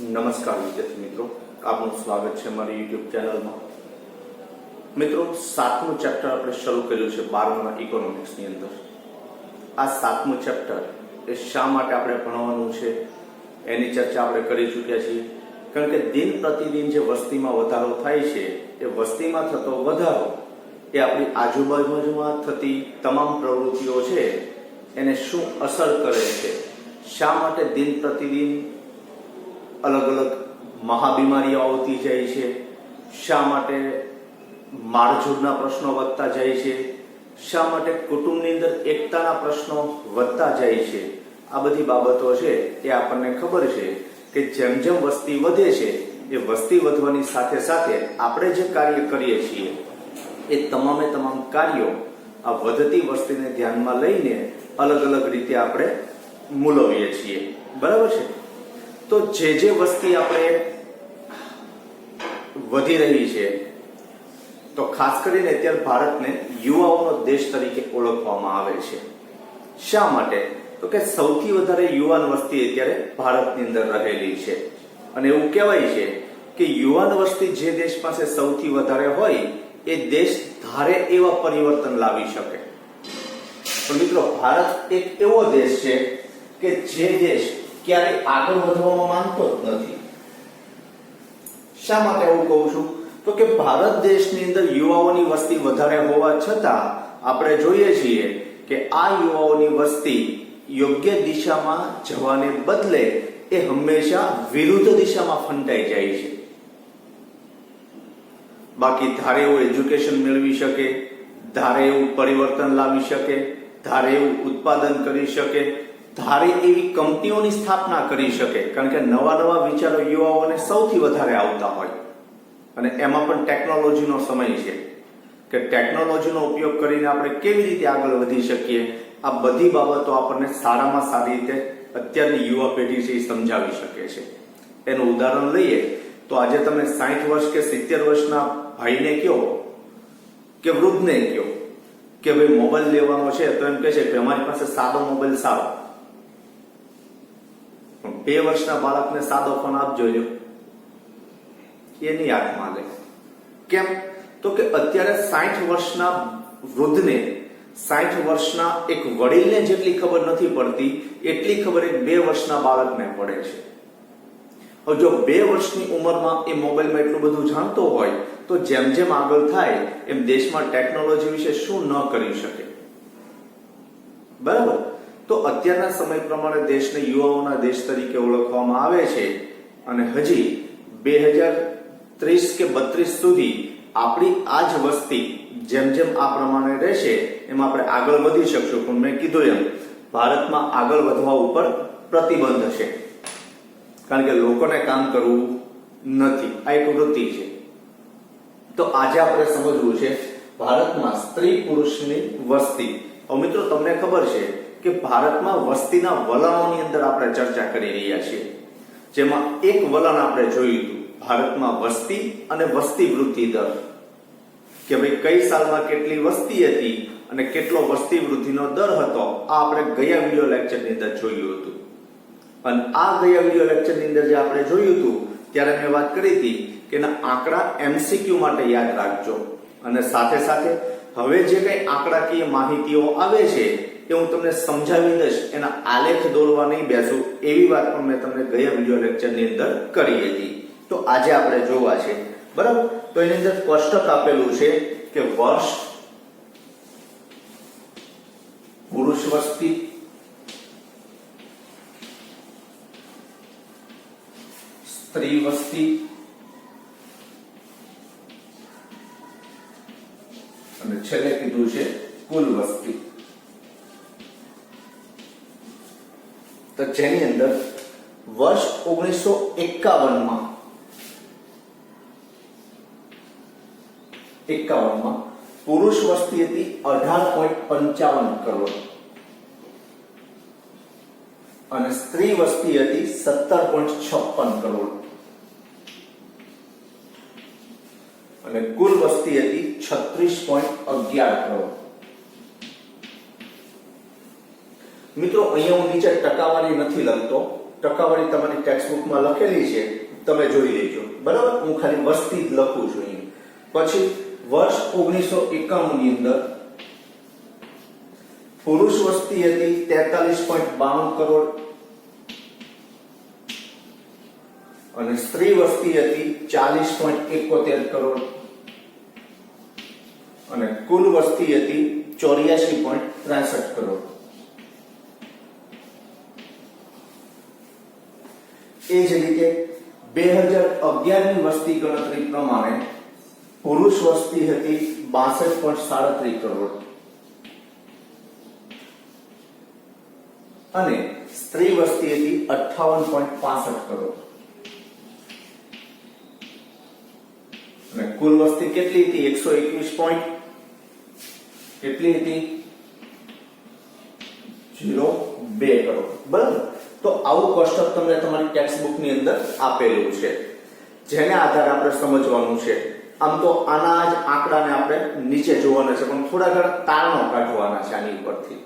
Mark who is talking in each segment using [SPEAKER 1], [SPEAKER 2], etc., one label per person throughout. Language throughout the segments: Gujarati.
[SPEAKER 1] નમસ્કાર વિદ્યાર્થી મિત્રો, આપનું સ્વાગત છે મારી યુટ્યુબ ચેનલમાં. મિત્રો, 7મું ચેપ્ટર આપણે શરૂ કર્યું છે 12મા ઇકોનોમિક્સની અંદર. આ 7મું ચેપ્ટર એ શા માટે આપણે ભણવાનું છે એની ચર્ચા આપણે કરી ચૂક્યા છીએ. કારણ કે દિન પ્રતિદિન જે વસ્તીમાં વધારો થાય છે એ વસ્તીમાં થતો વધારો એ આપણી આજુબાજુમાં થતી તમામ પ્રવૃત્તિઓ છે એને શું અસર કરે છે, શા માટે દિન પ્રતિદિન અલગ અલગ મહાબીમારીઓ આવતી જાય છે, શા માટે માળજોડના પ્રશ્નો વધતા જાય છે, શા માટે કુટુંબની અંદર એકતાના પ્રશ્નો વધતા જાય છે. આ બધી બાબતો છે એ આપણને ખબર છે કે જેમ જેમ વસ્તી વધે છે એ વસ્તી વધવાની સાથે સાથે આપણે જે કાર્ય કરીએ છીએ એ તમામે તમામ કાર્યો આ વધતી વસ્તીને ધ્યાનમાં લઈને અલગ અલગ રીતે આપણે મૂલવીએ છીએ. બરાબર છે? તો જે વસ્તી આપણે વધી રહી છે, તો ખાસ કરીને અત્યારે ભારતને યુવાઓનો દેશ તરીકે ઓળખવામાં આવે છે. શા માટે? તો કે સૌથી વધારે યુવાન વસ્તી અત્યારે ભારતની અંદર રહેલી છે અને એવું કહેવાય છે કે યુવાન વસ્તી જે દેશ પાસે સૌથી વધારે હોય એ દેશ ધારે એવા પરિવર્તન લાવી શકે. પણ મિત્રો, ભારત એક એવો દેશ છે કે જે દેશ ક્યારેય આગળ વધવામાં માંગતો જ નથી. શા માટે એવું કહું છું? તો કે ભારત દેશની અંદર યુવાઓની વસ્તી વધારે હોવા છતાં આપણે જોઈએ છીએ કે આ યુવાઓની વસ્તી યોગ્ય દિશામાં જવાને બદલે એ હંમેશા વિરુદ્ધ દિશામાં ફંટાઈ જાય છે. બાકી ધારે એવું એજ્યુકેશન મેળવી શકે, ધારે એવું પરિવર્તન લાવી શકે, ધારે એવું ઉત્પાદન કરી શકે, ધારે એવી કંપનીઓની સ્થાપના કરી શકે. કારણ કે નવા નવા વિચારો યુવાઓને સૌથી વધારે આવતા હોય અને એમાં પણ ટેકનોલોજીનો સમય છે કે ટેકનોલોજીનો ઉપયોગ કરીને આપણે કેવી રીતે આગળ વધી શકીએ. આ બધી બાબતો આપણને સારામાં સારી રીતે અત્યારની યુવા પેઢી છે એ સમજાવી શકે છે. એનું ઉદાહરણ લઈએ તો આજે તમે 60 વર્ષ કે 70 વર્ષના ભાઈને કહો કે વૃદ્ધને કહો કે ભાઈ મોબાઈલ લેવાનો છે, તો એમ કહે છે કે અમારી પાસે સાદો મોબાઈલ સારો. 2 વર્ષના બાળકને સાદો ફોન આપજો, એની હાથમાં લે. કેમ? તો કે અત્યારે 60 વર્ષના વૃદ્ધને 60 વર્ષના એક વડીલને જેટલી ખબર નથી પડતી એટલી ખબર એક 2 વર્ષના બાળકને પડે છે. હવે જો 2 વર્ષની ઉંમરમાં એ મોબાઈલમાં એટલું બધું જાણતો હોય તો જેમ જેમ આગળ થાય એમ દેશમાં ટેકનોલોજી વિશે શું ન કરી શકે. બરાબર? તો અત્યારના સમય પ્રમાણે દેશને યુવાઓના દેશ તરીકે ઓળખવામાં આવે છે અને હજી 2030 કે 32 સુધી આપણી આ જ વસ્તી જેમ જેમ આ પ્રમાણે રહેશે એમ આપણે આગળ વધી શકશું. પણ મેં કીધું એમ ભારતમાં આગળ વધવા ઉપર પ્રતિબંધ છે, કારણ કે લોકોને કામ કરવું નથી, આ એક વૃત્તિ છે. તો આજે આપણે સમજવું છે ભારતમાં સ્ત્રી પુરુષની વસ્તી. હવે મિત્રો, તમને ખબર છે કે ભારતમાં વસ્તીના વલણોની અંદર આપણે ચર્ચા કરી રહ્યા છીએ, જેમાં એક વલણ આપણે જોયું હતું ભારતમાં વસ્તી અને વસ્તી વૃદ્ધિ દર, કે ભાઈ કઈ સાલમાં કેટલી વસ્તી હતી અને કેટલો વસ્તી વૃદ્ધિનો દર હતો. આ આપણે ગયા વિડિયો લેક્ચરની અંદર જોયું હતું. અને આ ગયા વિડિયો લેક્ચરની અંદર જે આપણે જોયું હતું ત્યારે મેં વાત કરી હતી કે એના આંકડા MCQ માટે યાદ રાખજો. અને સાથે સાથે હવે જે કઈ આંકડાકીય માહિતીઓ આવે છે એ હું તમને સમજાવી દઈશ, એના આલેખ દોરવા નહીં બેસું એવી વાત પણ મેં તમને ગયા વિડિયો લેક્ચરની અંદર કરી હતી. તો આજે આપણે જોવા છે. બરાબર? તો એની અંદર કોષ્ટક આપેલું છે કે વર્ષ, પુરુષ વસ્તી, સ્ત્રી વસ્તી અને છેલ્લે કીધું છે કુલ વસ્તી. તો જેની અંદર વર્ષ 1951માં પુરુષ વસ્તી હતી 18.55 કરોડ અને સ્ત્રી વસ્તી હતી 17.56 કરોડ અને કુલ વસ્તી હતી 36.11 કરોડ. મિત્રો, અહીંયા હું નીચે ટકાવારી નથી લખતો ટકાવારી તમારી ટેક્સ્ટબુકમાં લખેલી છે, તમે જોઈ લેજો, બરાબર. હું ખાલી વસ્તી જ લખું છું અહીં. પછી વર્ષ 1991 ની અંદર પુરુષ વસ્તી હતી 43.92 કરોડ અને સ્ત્રી વસ્તી હતી 40.71 કરોડ અને કુલ વસ્તી હતી 84.63 કરોડ. એ જ રીતે 2011 ની વસ્તી ગણતરી પ્રમાણે પુરુષ વસ્તી હતી 62.37 કરોડ અને સ્ત્રી વસ્તી હતી 58.65 કરોડ અને કુલ વસ્તી કેટલી હતી? 121 પોઈન્ટ કેટલી હતી? 0.2 કરોડ. બરાબર. તો આવું કોષ્ટક તમને તમારી ટેક્સ્ટબુક ની અંદર આપેલું છે, જેને આધારે આપણે સમજવાનું છે. આમ તો આના જ આંકડાને આપણે નીચે જોવાના છે, પણ થોડા ઘણા તારણો કાઢવાના છે આની ઉપરથી.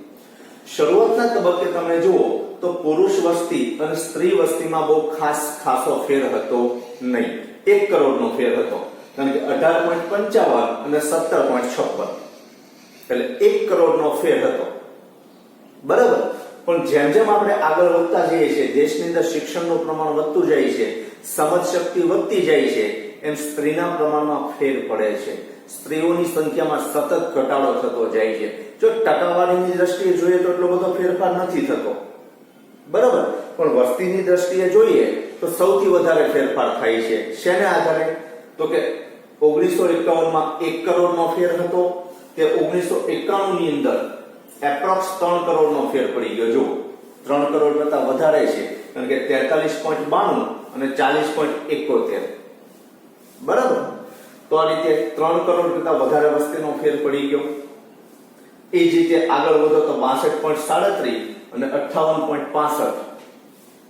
[SPEAKER 1] શરૂઆતના તબક્કે તમે જુઓ તો પુરુષ વસ્તી અને સ્ત્રી વસ્તીમાં બહુ ખાસો ફેર હતો નહીં. 1 કરોડનો ફેર હતો, કારણ કે 18.55 અને 17.56, એટલે 1 કરોડનો ફેર હતો. બરાબર. પણ જેમ જેમ આપણે આગળ વધતા જઈએ છીએ, દેશની અંદર શિક્ષણનું પ્રમાણ વધતું જાય છે, સમજ શક્તિ વધતી જાય છે, એમ સ્ત્રીના પ્રમાણમાં ફેર પડે છે. સ્ત્રીઓની સંખ્યામાં સતત ઘટાડો થતો જાય છે. જો ટકાવારીની દ્રષ્ટિએ જોઈએ તો એટલો બધો ફેરફાર નથી થતો, બરાબર. પણ વસ્તીની દ્રષ્ટિએ જોઈએ તો સૌથી વધારે ફેરફાર થાય છે. શેને આધારે? તો કે 1951 માં 1 કરોડનો ફેર હતો, તે 1991 ની અંદર એપ્રોક્સ 3 કરોડનો ફેર પડી ગયો. જો 3 કરોડ કરતા વધારે છે, કારણ કે 43.92 અને 40.71, બરાબર. તો આ રીતે 3 કરોડ કરતા વધારે વસ્તીનો ફેર પડી ગયો. એ જ રીતે આગળ વધો તો 62.37 અને 58.65,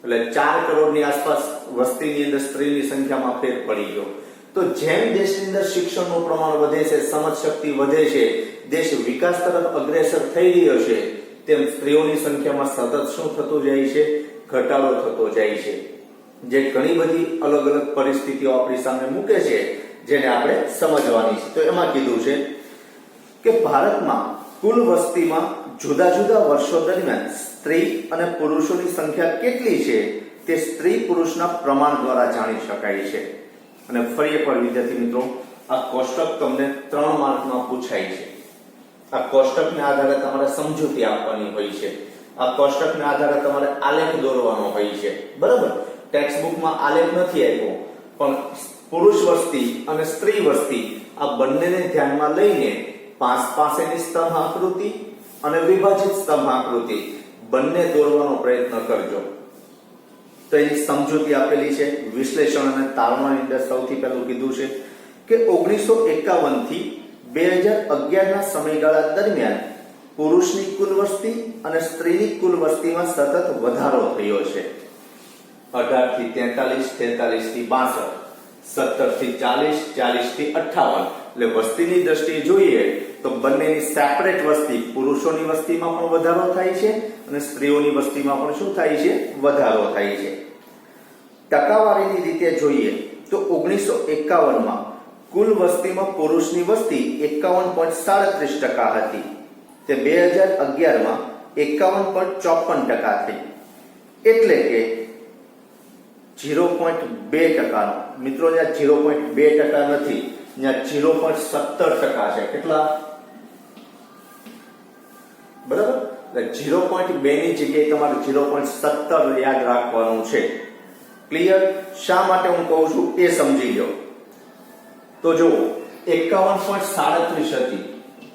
[SPEAKER 1] એટલે 4 કરોડની આસપાસ વસ્તીની અંદર સ્ત્રીની સંખ્યામાં ફેર પડી ગયો. તો જેમ દેશની અંદર શિક્ષણનું પ્રમાણ વધે છે, સમજ શક્તિ વધે છે, દેશ વિકાસ તરફ અગ્રેસર થઈ રહ્યો છે, તેમ સ્ત્રીઓની સંખ્યામાં સતત શું થતું જાય છે? ઘટાડો થતો જાય છે. જે ઘણી બધી અલગ અલગ પરિસ્થિતિઓ આપણી સામે મૂકે છે, જેને આપણે સમજવાની છે. તો એમાં કીધું છે કે ભારતમાં કુલ વસ્તીમાં જુદા જુદા વર્ષો દરમિયાન સ્ત્રી અને પુરુષોની સંખ્યા કેટલી છે તે સ્ત્રી પુરુષના પ્રમાણ દ્વારા જાણી શકાય છે. અને ફરી એકવાર વિદ્યાર્થી મિત્રો, આ કોષ્ટક તમને 3 માર્કમાં પૂછાય છે. આ કોષ્ટકને આધારે તમારે સમજૂતી આપવાની હોય છે. આ કોષ્ટકને આધારે તમારે આલેખ દોરવાનો હોય છે, બરાબર. ટેક્સ્ટબુકમાં આલેખ નથી આપ્યો, પણ પુરુષ વસ્તી અને સ્ત્રી વસ્તી આ બંનેને ધ્યાનમાં લઈને પાસેની સ્તંભ આકૃતિ અને વિભાજિત સ્તંભ આકૃતિ બંને દોરવાનો પ્રયત્ન કરજો. તો એની સમજૂતી આપેલી છે. વિશ્લેષણ અને તારણોની અંદર સૌથી પહેલું કીધું છે કે 1951 થી 2011 ના સમયગાળા દરમિયાન પુરુષની કુલ વસ્તી અને સ્ત્રીની કુલ વસ્તીમાં સતત વધારો થયો છે. 18 થી 43, 43 થી 62, 17 થી 40, 40 થી 58. એટલે વસ્તીની દ્રષ્ટિએ જોઈએ તો બંનેની સેપરેટ વસ્તી, પુરુષોની વસ્તીમાં પણ વધારો થાય છે અને સ્ત્રીઓની વસ્તીમાં પણ શું થાય છે? વધારો થાય છે. ટકાવારીની રીતે જોઈએ તો 1951 માં કુલ વસ્તીમાં પુરુષની વસ્તી 51.37% હતી, તે 2011 માં 51.54% થઈ, એટલે કે 0.2%. મિત્રો, જ્યાં 0.2% નથી, ત્યાં 0.17% છે. કેટલા? બરાબર. એટલે 0.2 ની જગ્યાએ તમારે 0.17 યાદ રાખવાનું છે. ક્લિયર? શા માટે હું કહું છું એ સમજી લો. તો જો 51.37 હતી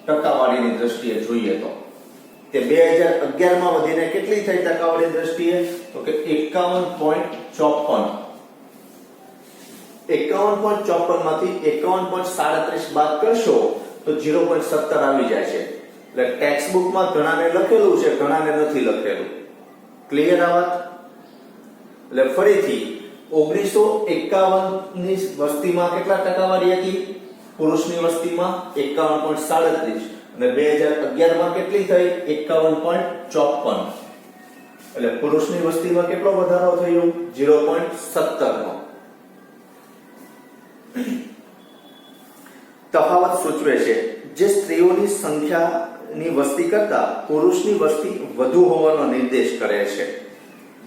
[SPEAKER 1] ટકાવારીની દ્રષ્ટિએ જોઈએ તો, તે 2011 માં વધીને કેટલી થઈ ટકાવારીની દ્રષ્ટિએ? તો કે 51.54. 51.54 માંથી 51.37 બાદ કરશો તો 0.17 આવી જાય છે. એટલે ટેક્સ્ટબુકમાં ઘણાને લખેલું છે, ઘણાને નથી લખેલું. ક્લિયર આ વાત? એટલે ફરીથી 1951 ની વસ્તીમાં કેટલા ટકાવારી હતી? પુરુષની વસ્તીમાં 51.37 અને 2011 માં કેટલી થઈ? 51.54. એટલે પુરુષની વસ્તીમાં કેટલો વધારો થયો? 0.17 નો. તફાવત સૂચવે છે જે સ્ત્રીઓની સંખ્યાની વસ્તી કરતા પુરુષની વસ્તી વધુ હોવાનો નિર્દેશ કરે છે.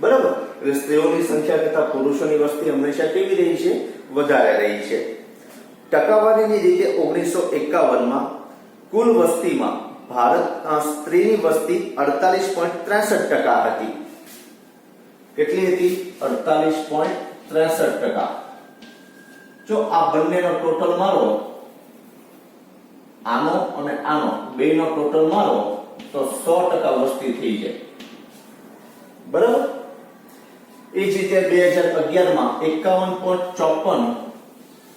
[SPEAKER 1] બરાબર? એટલે સ્ત્રીઓની સંખ્યા કરતા પુરુષોની વસ્તી હંમેશા કેવી રહી છે? વધારે રહી છે. ટકાવારીની રીતે 1951 માં કુલ વસ્તીમાં ભારત સ્ત્રીની વસ્તી 48.63% હતી. કેટલી હતી? 48.63%. જો આ બંનેનો ટોટલ મારો, આનો અને આનો બેનો ટોટલ મારો, તો 100% વસ્તી થઈ જાય. બરાબર? એ જ રીતે 2011 માં 51.54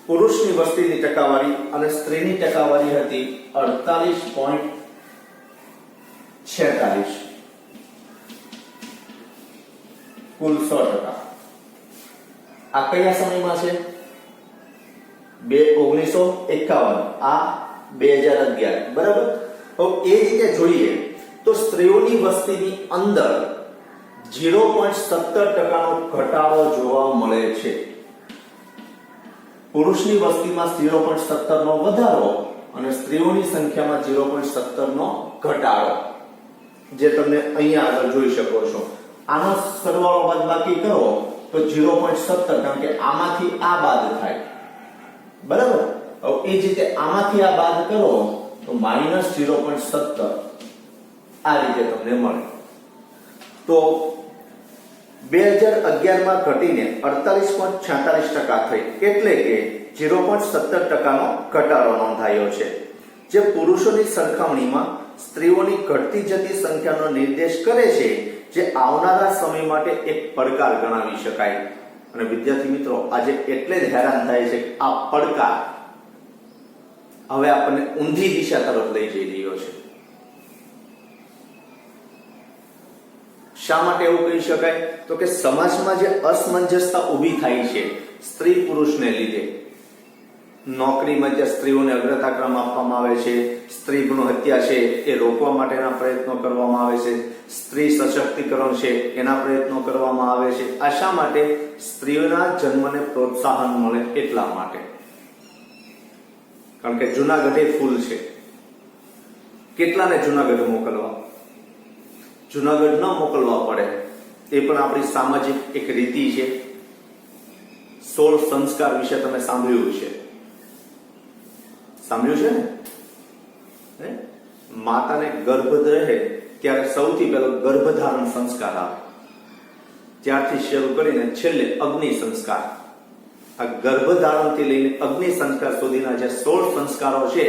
[SPEAKER 1] પુરુષની વસ્તીની ટકાવારી અને સ્ત્રીની ટકાવારી હતી 48.46 કુલ 100%. આ કયા સમયમાં છે? 1951. આ 2011. બરાબર? હવે એ રીતે જોઈએ તો સ્ત્રીઓની વસ્તીની અંદર 0.17% નો ઘટાડો જોવા મળે છે. પુરુષની વસ્તીમાં 0.17 નો વધારો અને સ્ત્રીઓની સંખ્યામાં 0.17 નો ઘટાડો, જે તમે અહીંયા આગળ જોઈ શકો છો. આનો સરવાળો બાદબાકી કરો તો 0.17, કારણ કે આમાંથી આ બાદ થાય. બરાબર? હવે એ જ રીતે આમાંથી આ બાદ કરો તો -0.17 આ રીતે તમને મળે. તો 2011 માં ઘટીને 48.46% થઈ, એટલે કે 0.17% નો ઘટાડો નોંધાયો છે, જે પુરુષોની સરખામણીમાં સ્ત્રીઓની ઘટતી જતી સંખ્યાનો નિર્દેશ કરે છે, જે આવનારા સમય માટે એક પડકાર ગણાવી શકાય. અને વિદ્યાર્થી મિત્રો, આજે એટલે જ હેરાન થાય છે કે આ પડકાર હવે આપણને ઊંધી દિશા તરફ લઈ જઈ રહ્યો છે. શા માટે એવું કહી શકાય? તો કે સમાજમાં જે અસમંજસતા ઊભી થાય છે સ્ત્રી પુરુષને લીધે, નોકરીમાં જે સ્ત્રીઓને અગ્રતાક્રમ આપવામાં આવે છે, સ્ત્રી ભ્રૂણ હત્યા છે એ રોકવા માટેના પ્રયત્નો કરવામાં આવે છે, સ્ત્રી સશક્તિકરણ છે એના પ્રયત્નો કરવામાં આવે છે. આ શા માટે? સ્ત્રીઓના જન્મને પ્રોત્સાહન મળે એટલા માટે. કારણ કે જૂનાગઢે ફૂલ છે. કેટલાને જૂનાગઢ મોકલવા? જૂનાગઢ ન મોકલવા પડે એ પણ આપણી સામાજિક એક રીતિ છે. 16 સંસ્કાર વિશે તમે સાંભળ્યું છે? સાંભળ્યું છે ને? માતાને ગર્ભ રહે ત્યારે સૌથી પહેલો ગર્ભધારણ સંસ્કાર આવે, ત્યારથી શરૂ કરીને છેલ્લે અગ્નિ સંસ્કાર. આ ગર્ભધારણથી લઈને અગ્નિ સંસ્કાર સુધીના જે 16 સંસ્કારો છે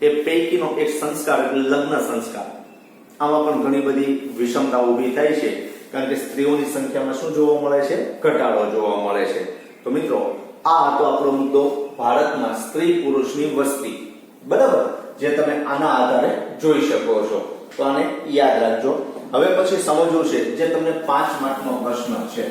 [SPEAKER 1] એ પૈકીનો એક સંસ્કાર એટલે લગ્ન સંસ્કાર. આમાં પણ ઘણી બધી વિષમતા ઊભી થાય છે, કારણ કે સ્ત્રીઓની સંખ્યામાં શું જોવા મળે છે? ઘટાડો જોવા મળે છે. તો મિત્રો, આ હતો આપણો મુદ્દો, ભારતમાં સ્ત્રી પુરુષની વસ્તી. બરાબર? જે તમે આના આધારે જોઈ શકો છો. તો આને યાદ રાખજો. હવે પછી સમજવું છે જે તમને 5 માર્કનો પ્રશ્ન છે.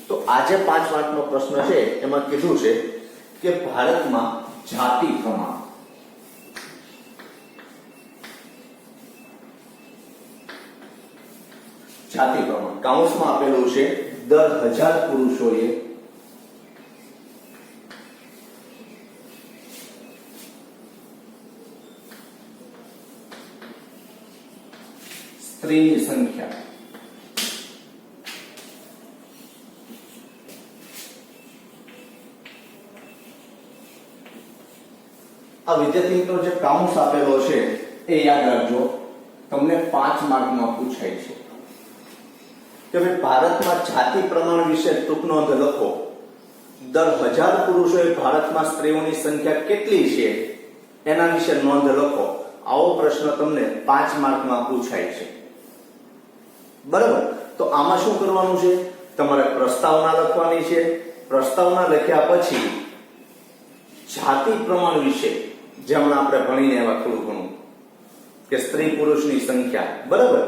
[SPEAKER 1] તો આજે 5 માર્કનો પ્રશ્ન છે, એમાં કીધું છે કે ભારતમાં જાતિ પ્રમાણ, કૌંસમાં આપેલું છે દર 1000 પુરુષોએ સ્ત્રીની સંખ્યા. આ વિદ્યાર્થી મિત્રો જે કૌંસ આપેલો છે એ યાદ રાખજો, તમને 5 માર્કમાં પૂછાય છે કે ભાઈ ભારતમાં જાતિ પ્રમાણ વિશે ટૂંક નોંધ લખો. દર 1000 પુરુષોએ ભારતમાં સ્ત્રીઓની સંખ્યા કેટલી છે એના વિશે નોંધ લખો. આવો પ્રશ્ન તમને 5 માર્કમાં પૂછાય છે. બરાબર? તો આમાં શું કરવાનું છે? તમારે પ્રસ્તાવના લખવાની છે. પ્રસ્તાવના લખ્યા પછી જાતિ પ્રમાણ વિશે જેમણે આપણે ભણીને એવા થોડું ઘણું કે સ્ત્રી પુરુષની સંખ્યા, બરાબર,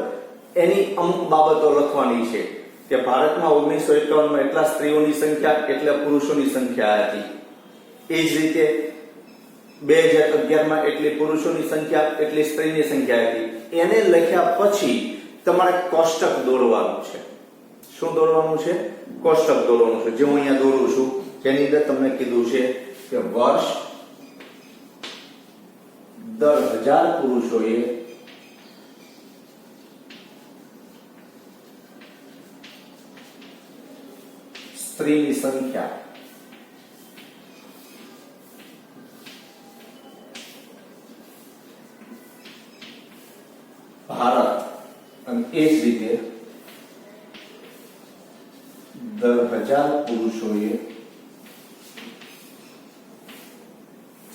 [SPEAKER 1] એની અમુક બાબતો લખવાની છે કે ભારતમાં 1951 માં એટલા સ્ત્રીઓની સંખ્યા એટલે પુરુષોની સંખ્યા હતી, એ જ રીતે 2011 માં એટલી પુરુષોની સંખ્યા એટલી સ્ત્રીની સંખ્યા હતી. એને લખ્યા પછી તમારે કોષ્ટક દોરવાનું છે. શું દોરવાનું છે? કોષ્ટક દોરવાનું છે. જે હું અહીંયા દોરું છું, જેની અંદર તમને કીધું છે કે વર્ષ દર 1000 પુરુષોએ સ્ત્રીની સંખ્યા ભારત અને એ જ રીતે દર 1000 પુરુષોએ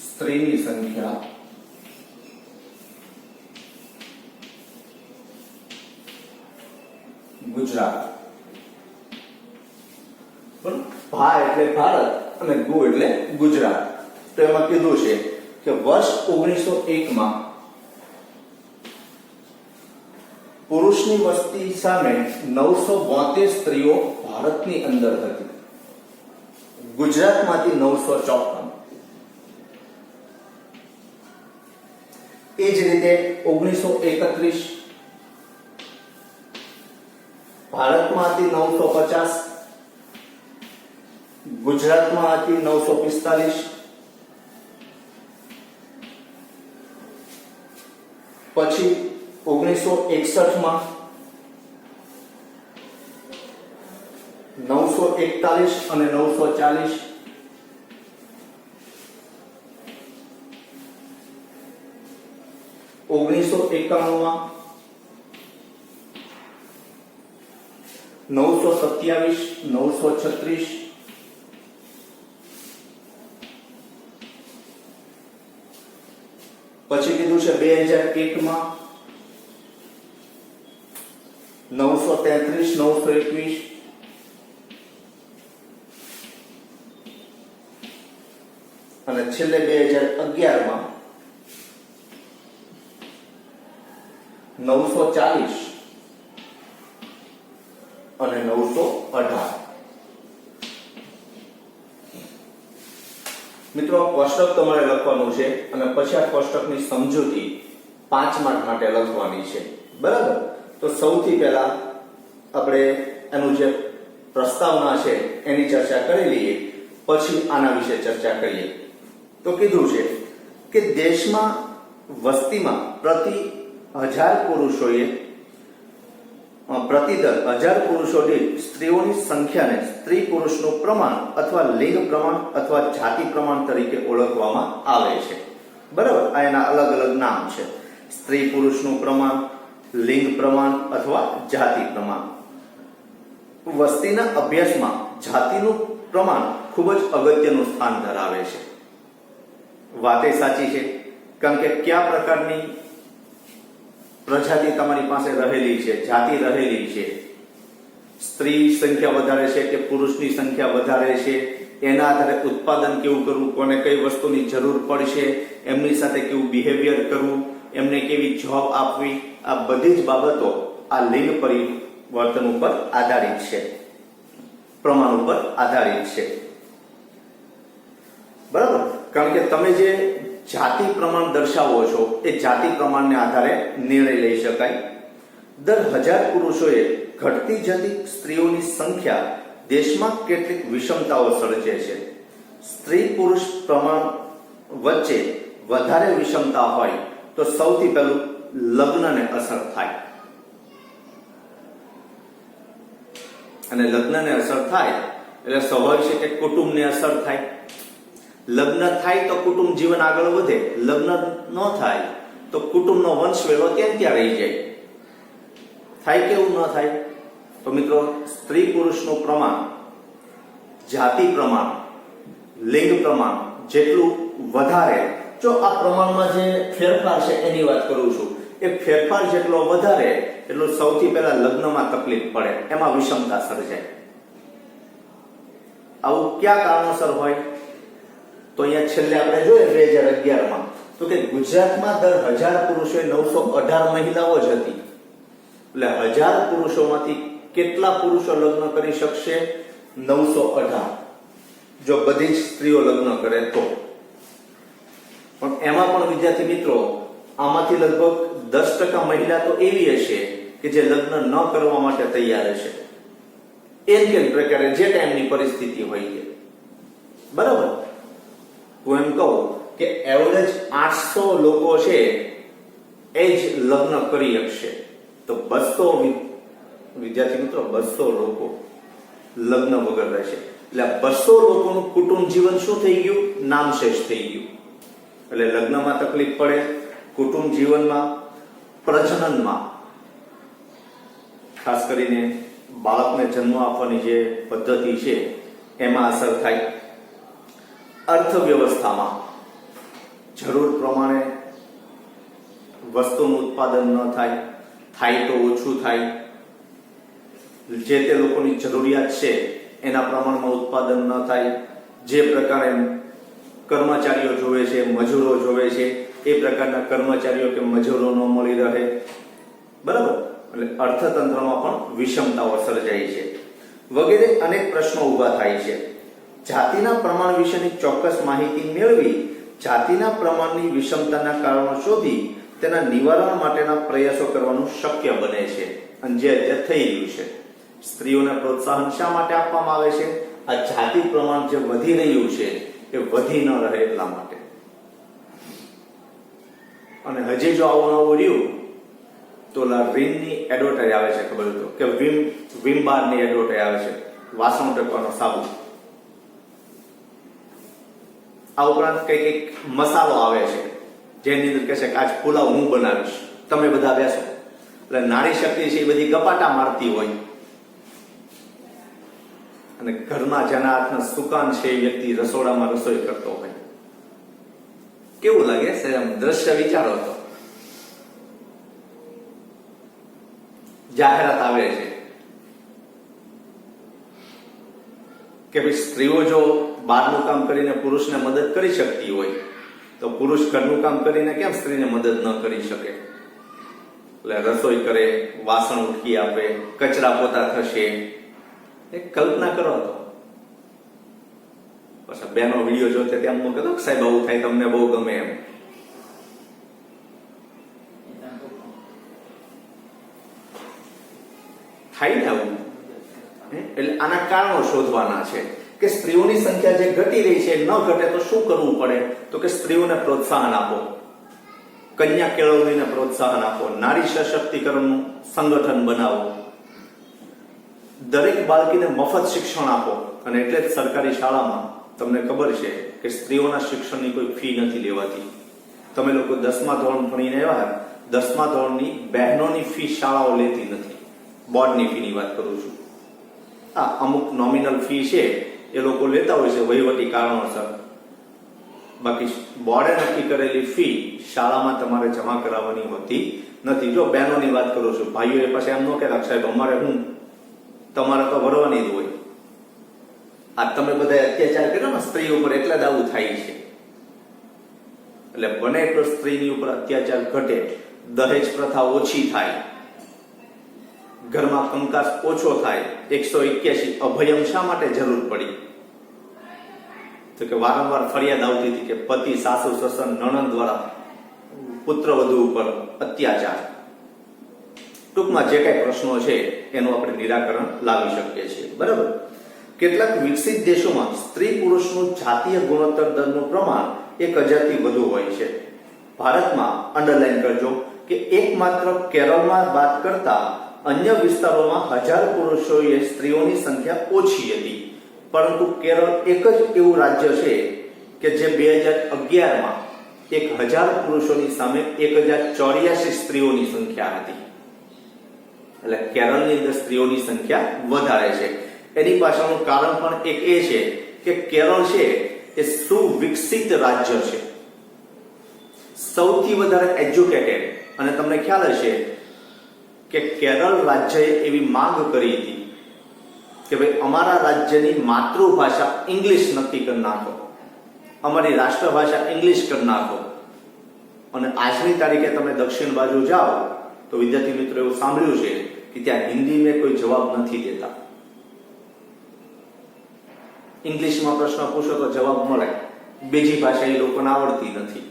[SPEAKER 1] સ્ત્રીની સંખ્યા ગુજરાત. ભા એટલે ભારત અને ગુ એટલે ગુજરાત. તો એમાં કીધું છે કે વર્ષ 1901 માં પુરુષની વસ્તી સામે 972 સ્ત્રીઓ ભારતની અંદર હતી. ગુજરાતમાંથી 954. એ જ રીતે 1931 ભારતમાંથી 950, ગુજરાતમાં હતી 945, પછી 1961 માં 941 અને 940, માં 927, 936, પછી કીધું છે 2001 માં 933, 921, અને છેલ્લે 2011 માં 940 અને 918. મિત્રો, કોષ્ટક તમારે લખવાનું છે અને પછી આ કોષ્ટકની સમજૂતી 5 માર્ક માટે લખવાની છે. બરાબર? તો સૌથી પહેલા આપણે એનું જે પ્રસ્તાવના છે એની ચર્ચા કરી લઈએ, પછી આના વિશે ચર્ચા કરીએ. તો કીધું છે કે દેશમાં વસ્તીમાં પ્રતિ 1000 પુરુષોએ પ્રતિ દર 1000 પુરુષો દીઠ સ્ત્રીઓની સંખ્યાને સ્ત્રી પુરુષનું પ્રમાણ અથવા લિંગ પ્રમાણ અથવા જાતિ પ્રમાણ તરીકે ઓળખવામાં આવે છે. બરાબર? આ એના અલગ અલગ નામ છે. સ્ત્રી પુરુષનું પ્રમાણ, લિંગ પ્રમાણ અથવા જાતિ પ્રમાણ. વસ્તીના અભ્યાસમાં જાતિનું પ્રમાણ ખૂબ જ અગત્યનું સ્થાન ધરાવે છે. વાતે સાચી છે, કારણ કે કયા પ્રકારની પ્રજાતિ તમારી પાસે રહેલી છે, જાતિ રહેલી છે, સ્ત્રી સંખ્યા વધારે છે કે પુરુષની સંખ્યા વધારે છે, એના આધારે ઉત્પાદન કેવું કરવું, કોને કઈ વસ્તુની જરૂર પડશે, એમની સાથે કેવું બિહેવિયર કરવું, એમને કેવી જોબ આપવી, આ બધી જ બાબતો આ લિંગ પરિવર્તન ઉપર આધારિત છે, પ્રમાણ ઉપર આધારિત છે. બરાબર? કારણ કે તમે જે જાતિ પ્રમાણ દર્શાવો છો એ જાતિ પ્રમાણને આધારે નિર્ણય લઈ શકાય. દર 1000 પુરુષોએ ઘટતી જતી સ્ત્રીઓની સંખ્યા દેશમાં કેટલીક વિષમતાઓ સર્જે છે. સ્ત્રી પુરુષ પ્રમાણ વચ્ચે વધારે વિષમતા હોય તો સૌથી પહેલું લગ્નને અસર થાય, અને લગ્નને અસર થાય એટલે સ્વાભાવિક છે કે કુટુંબને અસર થાય. લગ્ન થાય તો કુટુંબ જીવન આગળ વધે, લગ્ન ન થાય તો કુટુંબનો વંશ વેલો ત્યાં રહી જાય. થાય કે એવું ન થાય? તો મિત્રો, સ્ત્રી પુરુષનું પ્રમાણ, જાતિ પ્રમાણ, લિંગ પ્રમાણ જેટલું વધારે, જો આ પ્રમાણમાં જે ફેરફાર છે એની વાત કરું છું, એ ફેરફાર જેટલો વધારે એટલું સૌથી પહેલા લગ્નમાં તકલીફ પડે, એમાં વિષમતા સર્જાય. આવું ક્યાં કારણોસર હોય? તો અહીંયા છેલ્લે આપણે જોઈએ 2011 માં તો કે ગુજરાતમાં દર 1000 પુરુષોએ 918 મહિલાઓ જ હતી. એટલે 1000 પુરુષોમાંથી કેટલા પુરુષો લગ્ન કરી શકશે? 918, જો બધી જ સ્ત્રીઓ લગ્ન કરે તો. પણ એમાં પણ વિદ્યાર્થી મિત્રો, આમાંથી લગભગ 10% મહિલા તો એવી હશે કે જે લગ્ન ન કરવા માટે તૈયાર હશે, એમ કેમ પ્રકારે જે ટાઈમની પરિસ્થિતિ હોય છે. બરાબર? હું એમ કહું કે એવરેજ 800 લોકો છે એ જ લગ્ન કરી શકશે, તો 200 વિદ્યાર્થી મિત્રો 200 લોકો લગ્ન વગર રહેશે. એટલે 200 લોકોનું કુટુંબ જીવન શું થઈ ગયું? નામશેષ થઈ ગયું. એટલે લગ્નમાં તકલીફ પડે, કુટુંબ જીવનમાં, પ્રજનનમાં, ખાસ કરીને બાળકને જન્મ આપવાની જે પદ્ધતિ છે એમાં અસર થાય, અર્થવ્યવસ્થામાં જરૂર પ્રમાણે વસ્તુનું ઉત્પાદન ન થાય, થાય તો ઓછું થાય, જે તે લોકોની જરૂરિયાત છે એના પ્રમાણમાં ઉત્પાદન ન થાય, જે પ્રકારે કર્મચારીઓ જોવે છે, મજૂરો જોવે છે, એ પ્રકારના કર્મચારીઓ કે મજૂરો ન મળી રહે. બરાબર? એટલે અર્થતંત્રમાં પણ વિષમતાઓ સર્જાય છે, વગેરે અનેક પ્રશ્નો ઊભા થાય છે. જાતિના પ્રમાણ વિશેની ચોક્કસ માહિતી મેળવી જાતિના પ્રમાણની વિષમતાના કારણો શોધી તેના નિવારણ માટેના પ્રયાસો કરવાનું શક્ય બને છે, અને જે અત્યારે થઈ રહ્યું છે. સ્ત્રીઓને પ્રોત્સાહન શા માટે આપવામાં આવે છે? આ જાતિ પ્રમાણ જે વધી રહ્યું છે એ વધી ન રહે એટલા માટે. અને હજી જો આવું નવું રહ્યું તો રીમની એડવર્ટાઇઝ આવે છે, ખબર તો કે વિમ બારની એડવર્ટાઇઝ આવે છે, વાસણ ટકવાનો સાબુ. આ ઉપરાંત કઈક મસાલો આવે છે જેની અંદર કહે છે કે આજ પુલાવ હું બનાવીશ, તમે બધા બેસો. એટલે નારી શક્તિ છે એ બધી ગપાટા મારતી હોય, અને ઘરમાં જેના હાથમાં સુકાન છે એ વ્યક્તિ રસોડામાં રસોઈ કરતો હોય. કેવું લાગે છે? દ્રશ્ય વિચારો તો. જાહેરાત આવે છે કે ભાઈ સ્ત્રીઓ જો બહારનું કામ કરીને પુરુષને મદદ કરી શકતી હોય તો પુરુષ ઘરનું કામ કરીને કેમ સ્ત્રીને મદદ ન કરી શકે? એટલે રસોઈ કરે, વાસણ ઉટકી આપે, કચરા પોતા થશે. એક કલ્પના કરો તો. પછી બેનો વિડીયો જોતે તેમ કહેતો સાહેબ આવું થાય તમને બહુ ગમે એમ. થાય ને આવું? એટલે આના કારણો શોધવાના છે કે સ્ત્રીઓની સંખ્યા જે ઘટી રહી છે ન ઘટે તો શું કરવું પડે? તો કે સ્ત્રીઓને પ્રોત્સાહન આપો, કન્યા કેળવણીને પ્રોત્સાહન આપો, નારી સશક્તિકરણનું સંગઠન બનાવો, દરેક બાળકીને મફત શિક્ષણ આપો. અને એટલે જ સરકારી શાળામાં તમને ખબર છે કે સ્ત્રીઓના શિક્ષણની કોઈ ફી નથી લેવાતી. તમે લોકો 10મા ધોરણ ભણીને આવ્યા, 10મા ધોરણની બહેનોની ફી શાળાઓ લેતી નથી. બોર્ડની ફીની વાત કરું છું. આ અમુક નોમિનલ ફી છે એ લોકો લેતા હોય છે વહીવટી કારણોસર, બાકી બોર્ડે નક્કી કરેલી ફી શાળામાં તમારે જમા કરાવવાની હોતી નથી. જો બહેનોની વાત કરું છું, ભાઈઓ પાસે એમ ન કહેતા સાહેબ અમારે હું, તમારે તો ભરવાની જ હોય. આ તમે બધા અત્યાચાર કર્યો ને સ્ત્રી ઉપર, એટલે જ આવું થાય છે. એટલે બને એટલો સ્ત્રીની ઉપર અત્યાચાર ઘટે, દહેજ પ્રથા ઓછી થાય, ઘરમાં કંકાસ ઓછો થાય. 181 અભયમ શા માટે જરૂર પડી? તો કે વારંવાર ફરિયાદ આવતી હતી કે પતિ, સાસુ, સસર, નણંદ દ્વારા પુત્રવધુ ઉપર અત્યાચાર. ટૂંકમાં જે કઈ પ્રશ્નો છે એનું આપણે નિરાકરણ લાવી શકીએ છીએ. બરાબર? કેટલાક વિકસિત દેશોમાં સ્ત્રી પુરુષનું જાતીય ગુણોત્તર દરનું પ્રમાણ 1000 થી વધુ હોય છે. ભારતમાં અંડરલાઈન કરજો કે એકમાત્ર કેરળમાં બાદ કરતા અન્ય વિસ્તારોમાં 1000 પુરુષોએ સ્ત્રીઓની સંખ્યા ઓછી હતી, પરંતુ કેરળ એક જ એવું રાજ્ય છે કે જે 2011માં 1000 પુરુષોની સામે 1084 સ્ત્રીઓની સંખ્યા હતી. એટલે કેરળની અંદર સ્ત્રીઓની સંખ્યા વધારે છે. એની પાછળનું કારણ પણ એક એ છે કે કેરળ છે એ સુવિકસિત રાજ્ય છે, સૌથી વધારે એજ્યુકેટેડ. અને તમને ખ્યાલ હશે કે કેરળ રાજ્યએ એવી માંગ કરી હતી કે ભાઈ અમારા રાજ્યની માતૃભાષા ઇંગ્લિશ નક્કી કરી નાખો, અમારી રાષ્ટ્રભાષા ઇંગ્લિશ કરી નાખો. અને આજની તારીખે તમે દક્ષિણ બાજુ જાઓ તો વિદ્યાર્થી મિત્રો એવું સાંભળ્યું છે કે ત્યાં હિન્દીમાં કોઈ જવાબ નથી દેતા. ઇંગ્લિશમાં પ્રશ્ન પૂછો તો જવાબ મળે, બીજી ભાષા એ લોકોને આવડતી નથી.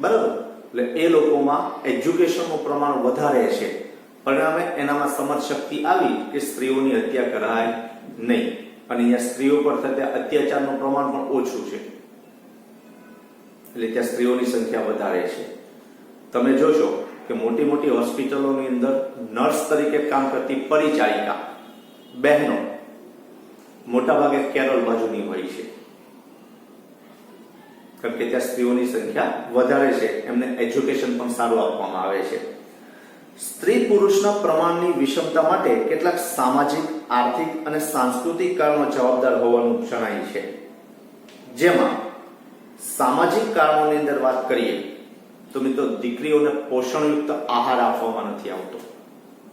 [SPEAKER 1] બરાબર? એટલે એ લોકોમાં એજ્યુકેશનનું પ્રમાણ વધારે છે, પરિણામે એનામાં સમજ શક્તિ આવી કે સ્ત્રીઓની હત્યા કરાય નહીં. અને અહીંયા સ્ત્રીઓ પર થતા અત્યાચારનું પ્રમાણ પણ ઓછું છે, એટલે ત્યાં સ્ત્રીઓની સંખ્યા વધારે છે. તમે જોશો કે મોટી મોટી હોસ્પિટલોની અંદર નર્સ તરીકે કામ કરતી પરિચારિકા બહેનો મોટાભાગે કેરળ બાજુની હોય છે, કારણ કે ત્યાં સ્ત્રીઓની સંખ્યા વધારે છે, એમને એજ્યુકેશન પણ સારું આપવામાં આવે છે. સ્ત્રી પુરુષના પ્રમાણની વિષમતા માટે કેટલાક સામાજિક, આર્થિક અને સાંસ્કૃતિક કારણો જવાબદાર હોવાનું જણાય છે. જેમાં સામાજિક કારણોની અંદર વાત કરીએ તો મિત્રો દીકરીઓને પોષણયુક્ત આહાર આપવામાં નથી આવતો.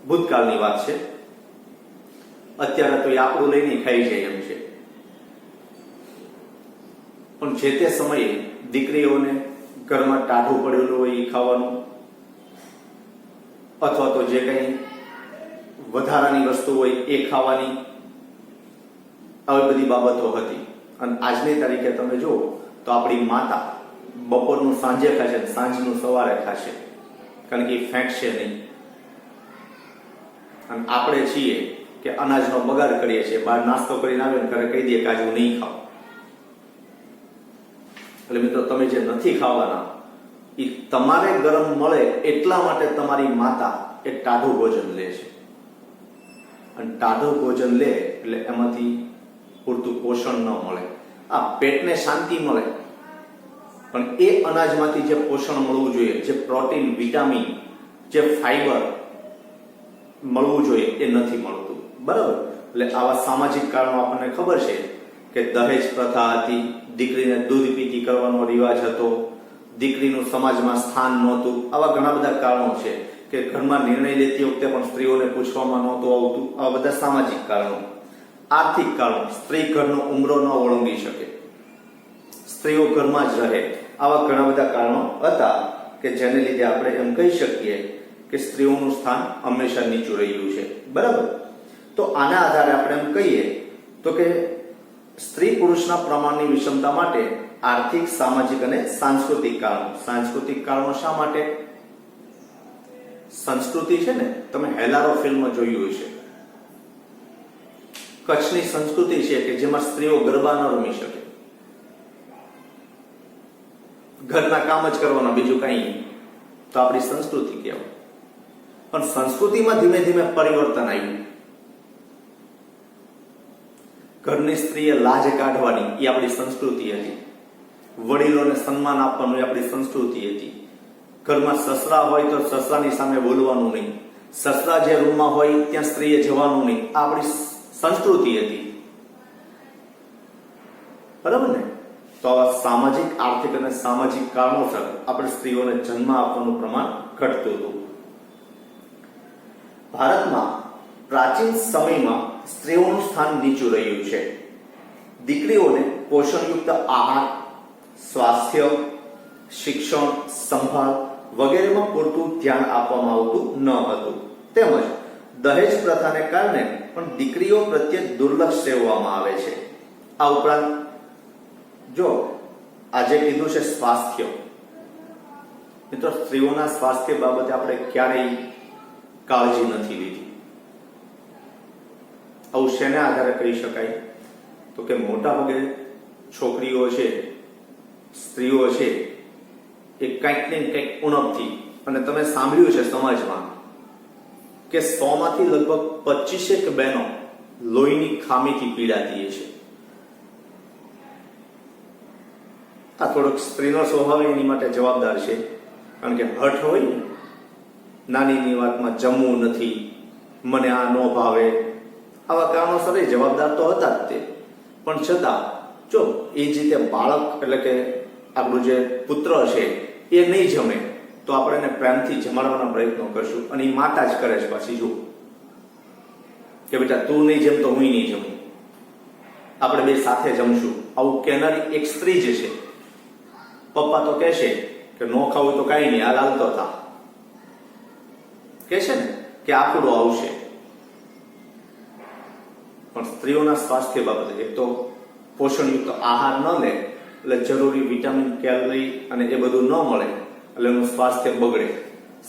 [SPEAKER 1] ભૂતકાળની વાત છે, અત્યારે તો એ આપણું લઈને ખાઈ જાય એમ છે, પણ જે તે સમયે દીકરીઓને ઘરમાં ટાઢું પડેલું હોય એ ખાવાનું, અથવા તો જે કંઈ વધારાની વસ્તુ હોય એ ખાવાની, આવી બધી બાબતો હતી. અને આજની તારીખે તમે જુઓ તો આપણી માતા બપોરનું સાંજે ખાશે, સાંજનું સવારે ખાશે, કારણ કે એ ફેંકશે નહીં. અને આપણે છીએ કે અનાજનો બગાડ કરીએ છીએ, બહાર નાસ્તો કરીને આવે ને ઘરે કહી દઈએ કે આજે હું નહીં ખાવ. એટલે મિત્રો તમે જે નથી ખાવાના એ તમારે ગરમ મળે એટલા માટે તમારી માતા એ ટાઢું ભોજન લે છે. અને ટાઢું ભોજન લે એટલે એમાંથી પૂરતું પોષણ ન મળે. આ પેટને શાંતિ મળે, પણ એ અનાજમાંથી જે પોષણ મળવું જોઈએ, જે પ્રોટીન, વિટામિન, જે ફાઈબર મળવું જોઈએ એ નથી મળતું. બરાબર? એટલે આવા સામાજિક કારણો આપણને ખબર છે કે દહેજ પ્રથા હતી, દીકરીને દૂધ પીતી કરવાનો રિવાજ હતો, દીકરીનું સમાજમાં સ્થાન નહોતું. આવા ઘણા બધા કારણો છે કે ઘરમાં નિર્ણય લેતી વખતે પણ સ્ત્રીઓને પૂછવામાં નહોતું આવતું. આવા બધા સામાજિક કારણો. આર્થિક કારણો, સ્ત્રી ઘરનો ઉમરો ન ઓળંગી શકે, સ્ત્રીઓ ઘરમાં જ રહે, આવા ઘણા બધા કારણો હતા કે જેને લીધે આપણે એમ કહી શકીએ કે સ્ત્રીઓનું સ્થાન હંમેશા નીચું રહ્યું છે. બરાબર? તો આના આધારે આપણે એમ કહીએ તો કે સ્ત્રી પુરુષના પ્રમાણની વિષમતા માટે આર્થિક, સામાજિક અને સાંસ્કૃતિક કારણો. સાંસ્કૃતિક કારણો શા માટે? સંસ્કૃતિ છે ને, તમે હેલારો ફિલ્મ જોયું હશે. કચ્છની સંસ્કૃતિ છે કે જેમાં સ્ત્રીઓ ગરબા ન રમી શકે, ઘરના કામ જ કરવાના, બીજું કઈ નહીં. તો આપણી સંસ્કૃતિ કહેવાય. પણ સંસ્કૃતિમાં ધીમે ધીમે પરિવર્તન આવ્યું. ઘરની સ્ત્રીએ લાજ કાઢવાની એ આપણી સંસ્કૃતિ હતી. વડીલોને સન્માન આપવાનું એ આપણી સંસ્કૃતિ હતી. ઘરમાં સસરા હોય તો સસરાની સામે બોલવાનું નહીં, સસરા જે રૂમમાં હોય ત્યાં સ્ત્રીએ જવાનું નહીં. આ આપણી સંસ્કૃતિ હતી. બરાબર ને? તો આવા સામાજિક, આર્થિક અને સામાજિક કારણોસર આપણે સ્ત્રીઓને જન્મ આપવાનું પ્રમાણ ઘટતું હતું. ભારતમાં પ્રાચીન સમયમાં સ્ત્રીઓનું સ્થાન નીચું રહ્યું છે. દીકરીઓને પોષણયુક્ત આહાર, સ્વાસ્થ્ય, શિક્ષણ, સંભાળ વગેરેમાં પૂરતું ધ્યાન આપવામાં આવતું ન હતું. તેમજ દહેજ પ્રથાને કારણે પણ દીકરીઓ પ્રત્યે દુર્લક્ષ સેવવામાં આવે છે. આ ઉપરાંત જો આજે કીધું છે સ્વાસ્થ્ય, મિત્રો સ્ત્રીઓના સ્વાસ્થ્ય બાબતે આપણે ક્યારેય કાળજી નથી લીધી. આવું શેના આધારે કહી શકાય? તો કે મોટા ભાગે છોકરીઓ છે, સ્ત્રીઓ છે, એ કંઈક ને કંઈક ઉણપથી, અને તમે સાંભળ્યું છે સમાજમાં કે 100 માંથી લગભગ 25 બહેનો લોહીની ખામીથી પીડાતી છે. આ થોડોક સ્ત્રીનો સ્વભાવ એની માટે જવાબદાર છે, કારણ કે હઠ હોય ને, નાનીની વાતમાં જમવું નથી, મને આ ન ભાવે, આવા કારણોસર એ જવાબદાર તો હતા જ તે. પણ છતાં જો એ જ રીતે બાળક એટલે કે આપણું જે પુત્ર છે એ નહીં જમે તો આપણે એને પ્રેમથી જમાડવાના પ્રયત્નો કરશું, અને એ માતા જ કરે છે પાછી. જો કે બેટા તું નહીં જમ તો હું નહીં જમું, આપણે બે સાથે જમશું, આવું કહેનારી એક સ્ત્રી જ છે. પપ્પા તો કહેશે કે નો ખાવું તો કાંઈ નહીં, હાલ હાલતો થા, કે છે ને કે આફુડો આવશે, પણ સ્ત્રીઓના સ્વાસ્થ્ય બાબતે એક તો પોષણયુક્ત આહાર ન લે એટલે જરૂરી વિટામિન, કેલરી અને એ બધું ન મળે એટલે એનું સ્વાસ્થ્ય બગડે.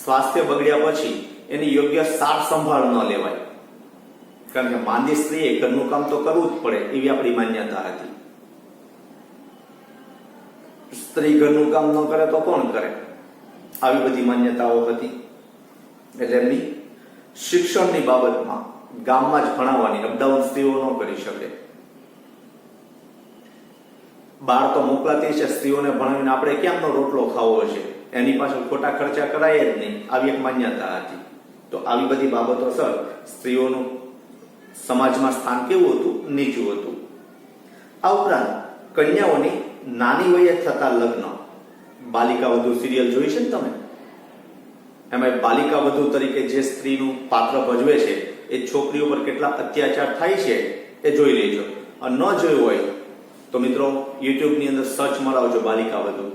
[SPEAKER 1] સ્વાસ્થ્ય બગડ્યા પછી એની યોગ્ય સાર સંભાળ ન લેવાય, કારણ કે માંદી સ્ત્રીએ ઘરનું કામ તો કરવું જ પડે એવી આપણી માન્યતા હતી. સ્ત્રી ઘરનું કામ ન કરે તો કોણ કરે, આવી બધી માન્યતાઓ હતી. એટલે એમની શિક્ષણની બાબતમાં ગામમાં જ ભણાવવાની, અપડાઉન સ્ત્રીઓ ન કરી શકે. બહાર તો મોકલાતી છે સ્ત્રીઓને ભણાવીને આપણે ક્યાંનો રોટલો ખાવો હશે, એની પાછળ ખોટા ખર્ચા કરાય જ નહીં, આવી એક માન્યતા હતી. તો આવી બધી બાબતો સર સ્ત્રીઓનું સમાજમાં સ્થાન કેવું હતું, નીચું હતું. આ ઉપરાંત કન્યાઓની નાની વયે થતા લગ્ન, બાલિકા વધુ સિરિયલ જોઈ છે ને તમે, એમાં બાલિકા વધુ તરીકે જે સ્ત્રીનું પાત્ર ભજવે છે એ છોકરીઓ પર કેટલા અત્યાચાર થાય છે એ જોઈ લેજો. અને ન જોયું હોય તો મિત્રો યુટ્યુબ ની અંદર સર્ચ મરાવજો બાલિકા વધુ,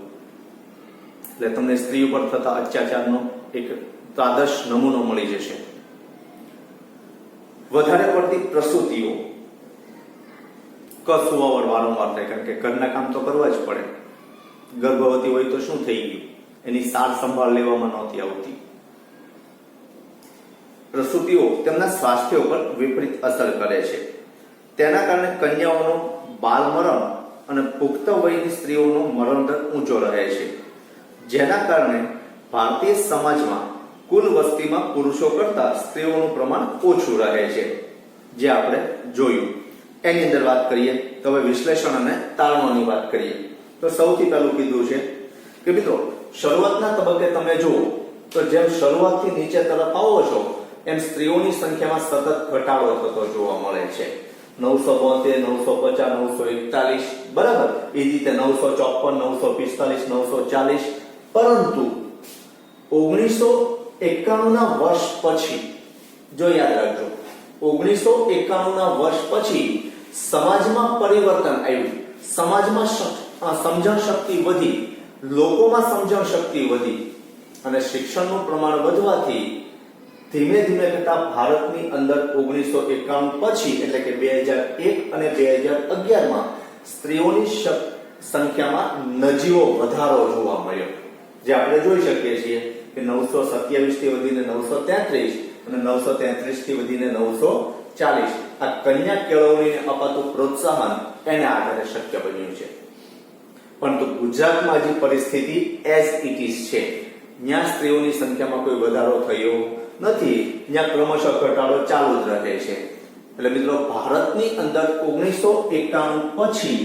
[SPEAKER 1] એટલે તમને સ્ત્રી ઉપર થતા અત્યાચારનો એક આદર્શ નમૂનો મળી જશે. વધારે પડતી પ્રસૂતિઓ, કસુવાવડ વારંવાર થાય, કારણ કે ઘરના કામ તો કરવા જ પડે. ગર્ભવતી હોય તો શું થઈ ગયું, એની સાર સંભાળ લેવામાં નહોતી આવતી. પ્રસૂતિઓ તેમના સ્વાસ્થ્ય ઉપર વિપરીત અસર કરે છે. તેના કારણે કન્યાઓનો બાલ મરણ અને પુખ્ત વયની સ્ત્રીઓનો મરણ દર ઊંચો રહે છે, જેના કારણે ભારતીય સમાજમાં કુલ વસ્તીમાં પુરુષો કરતા સ્ત્રીઓનું પ્રમાણ ઓછું રહે છે, જે આપણે જોયું. એની અંદર વાત કરીએ તો હવે વિશ્લેષણ અને તારણોની વાત કરીએ. તો સૌથી પહેલું કીધું છે કે મિત્રો શરૂઆતના તબક્કે તમે જુઓ તો જેમ શરૂઆતથી નીચે તરફ આવો છો એમ સ્ત્રીઓની સંખ્યામાં સતત ઘટાડો થતો જોવા મળે છે. 972, 950, 941, બરાબર, એ રીતે 954, 945, 940. પરંતુ 1991 ના વર્ષ પછી, જો યાદ રાખજો, 1991 ના વર્ષ પછી સમાજમાં પરિવર્તન આવ્યું. સમાજમાં સમજણ શક્તિ વધી, લોકોમાં સમજણ શક્તિ વધી અને શિક્ષણનું પ્રમાણ વધવાથી ધીમે ધીમે કરતા ભારતની અંદર 1991 પછી એટલે કે 2001 અને 2011 માં સ્ત્રીઓની સંખ્યામાં નજીવો વધારો જોવા મળ્યો, જે આપણે જોઈ શકીએ છીએ કે 927 થી વધીને 933 અને 933 થી વધીને 940. આ કન્યા કેળવણીને અપાતું પ્રોત્સાહન એને આધારે શક્ય બન્યું છે. પરંતુ ગુજરાતમાં જે પરિસ્થિતિ એઝ ઇટ ઇઝ છે, ત્યાં સ્ત્રીઓની સંખ્યામાં કોઈ વધારો થયો નથી, ત્યાં ક્રમશઃ ઘટાડો ચાલુ જ રહે છે. એટલે મિત્રો ભારતની અંદર 1991 પછી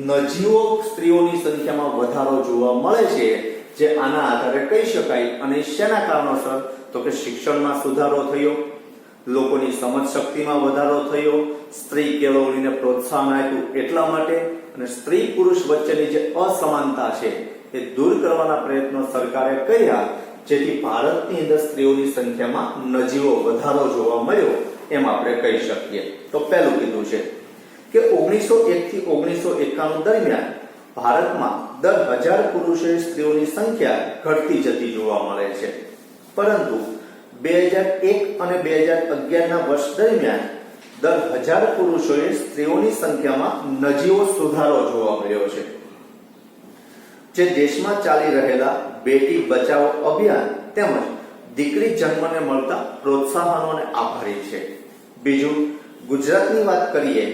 [SPEAKER 1] નજીવો સ્ત્રીઓની સંખ્યામાં વધારો જોવા મળે છે, જે આના આધારે કહી શકાય. અને શેના કારણોસર? તો કે શિક્ષણમાં સુધારો થયો, લોકોની સમજ શક્તિમાં વધારો થયો, સ્ત્રી કેળવણીને પ્રોત્સાહન આપ્યું એટલા માટે, અને સ્ત્રી પુરુષ વચ્ચેની જે અસમાનતા છે એ દૂર કરવાના પ્રયત્નો સરકારે કર્યા, જેથી ભારતની અંદર સ્ત્રીઓની સંખ્યામાં નજીવો વધારો જોવા મળ્યો એમ આપણે કહી શકીએ. તો પહેલું કીધું છે કે 1901 થી 1991 દરમિયાન ભારતમાં દર 1000 પુરુષોએ સ્ત્રીઓની સંખ્યા ઘટતી જતી જોવા મળે છે. પરંતુ 2001 અને 2011 ના વર્ષ દરમિયાન દર 1000 પુરુષોએ સ્ત્રીઓની સંખ્યામાં નજીવો સુધારો જોવા મળ્યો છે, જે દેશમાં ચાલી રહેલા બેટી બચાવો અભિયાન તેમજ દીકરી જન્મને મળતા પ્રોત્સાહનોને આભારી છે. બીજું, ગુજરાતની વાત કરીએ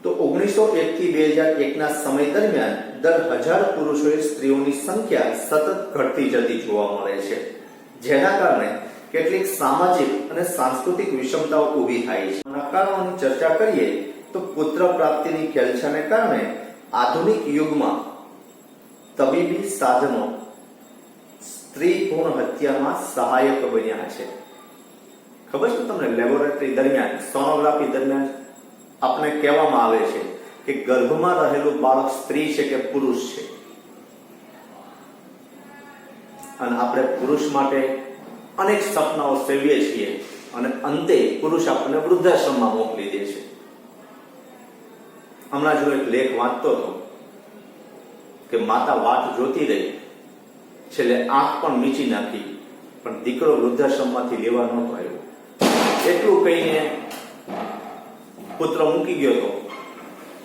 [SPEAKER 1] તો 1901 થી 2001 ના સમય દરમિયાન દર 1000 પુરુષોએ સ્ત્રીઓની સંખ્યા સતત ઘટતી જતી જોવા મળે છે, જેના કારણે કેટલીક સામાજિક અને સાંસ્કૃતિક વિષમતાઓ ઊભી થાય છે. આના કારણોની ચર્ચા કરીએ તો પુત્ર પ્રાપ્તિની ખેલછાને કારણે આધુનિક યુગમાં તબીબી સાધનો સ્ત્રી ભ્રૂણ હત્યામાં સહાયક બન્યા છે. ખબર છે તમને, લેબોરેટરી દરમિયાન, સોનોગ્રાફી દરમિયાન આપણે કહેવામાં આવે છે કે ગર્ભમાં રહેલું બાળક સ્ત્રી છે કે પુરુષ છે, અને આપણે પુરુષ માટે અનેક સપનાઓ સેવીએ છીએ અને અંતે પુરુષ આપણને વૃદ્ધાશ્રમમાં મોકલી દે છે. હમણાં જો એક લેખ વાંચતો હતો કે માતા વાટ જોતી રહી, છેલ્લે આંખ પણ મીચી નાખી, પણ દીકરો વૃદ્ધાશ્રમમાંથી લેવા નહોતો આવ્યો. એટલું કહીને પુત્ર મૂકી ગયો હતો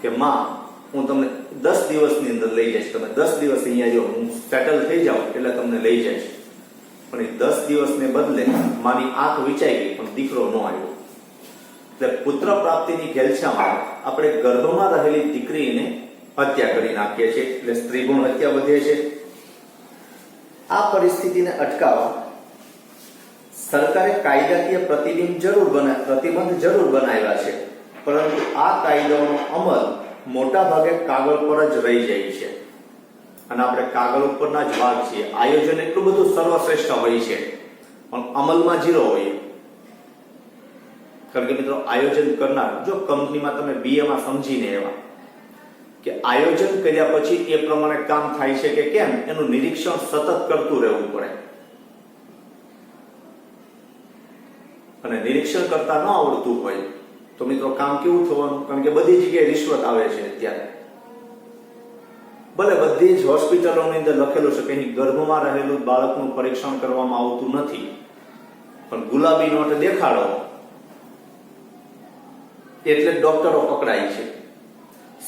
[SPEAKER 1] કે માં, હું તમને 10 દિવસની અંદર લઈ જઈશ, તમે 10 દિવસ અહીંયા જો, હું સેટલ થઈ જાઉં એટલે તમને લઈ જઈશ. પણ એ 10 દિવસને બદલે મારી આંખ વિચાઈ ગઈ, પણ દીકરો ન આવ્યો. એટલે પુત્ર પ્રાપ્તિની ઘેલછામાં આપણે ગર્ભમાં રહેલી દીકરીને હત્યા કરી નાખીએ છીએ, એટલે સ્ત્રી ભ્રૂણ હત્યા વધે છે. આ પરિસ્થિતિને અટકાવવા સરકારે કાયદાકીય પ્રતિબંધ જરૂર બનાવ્યા છે, પરંતુ આ કાયદાઓનો અમલ મોટા ભાગે કાગળ પર જ રહી જાય છે. અને આપણે કાગળ ઉપરના જ ભાગ છીએ. આયોજન એટલું બધું સર્વશ્રેષ્ઠ હોય છે, પણ અમલમાં ઝીરો હોય. કારણ કે મિત્રો, આયોજન કરનાર, જો કંપનીમાં તમે બીએમાં સમજીને એવા કે આયોજન કર્યા પછી એ પ્રમાણે કામ થાય છે કે કેમ, એનું નિરીક્ષણ સતત કરતું રહેવું પડે. અને નિરીક્ષણ કરતા ન આવડતું હોય તો મિત્રો કામ કેવું થવાનું? કારણ કે બધી જગ્યાએ રિશ્વત આવે છે અત્યારે. ભલે બધી જ હોસ્પિટલોની અંદર લખેલું છે કે અહીં ગર્ભમાં રહેલું બાળકનું પરીક્ષણ કરવામાં આવતું નથી, પણ ગુલાબી નોટ દેખાડો એટલે ડોક્ટરો પકડાય છે.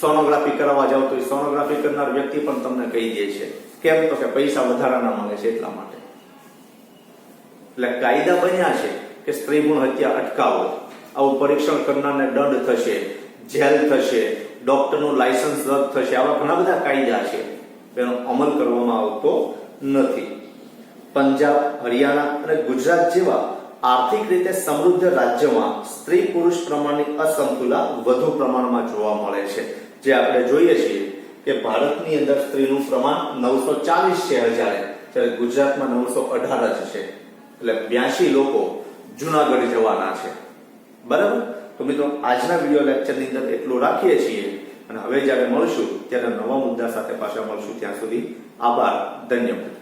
[SPEAKER 1] સોનોગ્રાફી કરાવવા જાવ તો સોનોગ્રાફી કરનાર વ્યક્તિ પણ તમને કહી દે છે, કેમ તો કે પૈસા વધારાના મળે છે એટલા માટે. એટલે કાયદા બન્યા છે કે સ્ત્રી ભ્રૂણ હત્યા અટકાવો, આવું પરીક્ષણ કરનારને દંડ થશે, જેલ થશે, ડોક્ટરનું લાયસન્સ રદ થશે, આવા ઘણા બધા કાયદા છે, એનો અમલ કરવામાં આવતો નથી. પંજાબ, હરિયાણા અને ગુજરાત જેવા આર્થિક રીતે સમૃદ્ધ રાજ્યોમાં સ્ત્રી પુરુષ પ્રમાણની અસમતુલા વધુ પ્રમાણમાં જોવા મળે છે. જે આપણે જોઈએ છીએ કે ભારતની અંદર સ્ત્રીનું પ્રમાણ 940 છે હજારે, જ્યારે ગુજરાતમાં 918 જ છે. એટલે 82 લોકો જુનાગઢ જવાના છે. બરાબર? તો મિત્રો, આજના વિડીયો લેક્ચરની અંદર એટલું રાખીએ છીએ, અને હવે જ્યારે મળશું ત્યારે નવા મુદ્દા સાથે પાછા મળશું. ત્યાં સુધી આભાર, ધન્યવાદ.